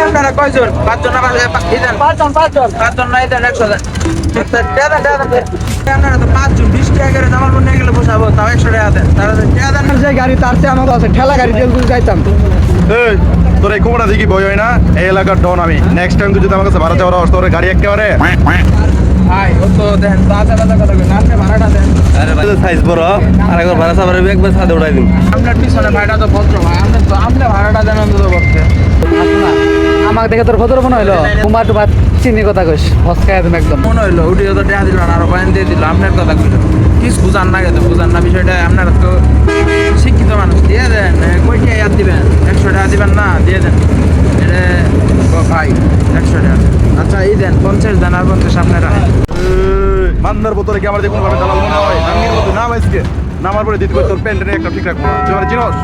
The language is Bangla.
আপনারা কয়জন? পাঁচজন না পাঁচজন না দেন 100 দেন। আপনারা তো 5 জন 20 টাকা করে জামাল নিয়ে গেলে পোষাবো, তাও 100 টাকা দেন। তারা টাকা দেন। যে গাড়ি তার চেয়ে আমাকে আছে ঠেলা গাড়ি তেল যাইতাম। এই তোর এই কোমরটা দেখি ভয় হয় না? এই এলাকার ডন আমি। নেক্সট টাইম তুই যদি আমার কাছে ভাড়া চাওয়ার হয় তোর গাড়ি একেবারে ভাই ও তো দেন তো আধা কথা কই না, আপনি ভাড়াটা দেন। আরে ভাই সাইজ বড়, আর একবার ভাড়া সাবারে একবার ছাদে উঠাই দিন। আপনার পিছনে ভাইটা তো ভদ্র ভাই, আপনি ভাড়াটা দেন অন্তত পক্ষে। আমাকে দেখে তোর ভদ্র মনে হইলো কুমার টুমার চিনি কথা কইস ফসকায় তুমি একদম। মনে হইলো উঠিয়ে তো টাকা দিল না, আরো পয়েন্ট দিয়ে দিল। আপনার কথা কইল কিছু বুঝান না, কিন্তু বুঝান না বিষয়টা। আপনারা তো শিক্ষিত মানুষ, দিয়ে দেন। কই টাকা ইয়াদ দিবেন? 100 টাকা দিবেন না? দিয়ে দেন। এটা ভাই 100 টাকা। আচ্ছা এই দেন 50 দেন, আর 50 আপনারা। মান্দার বোতলে কি আমার যে কোনো ভাবে দালাল মনে হয়? নামের মতো নাম আজকে নামার পরে দিতে তোর প্যান্টের একটা ঠিক রাখবো না। তুই আমার চিনস?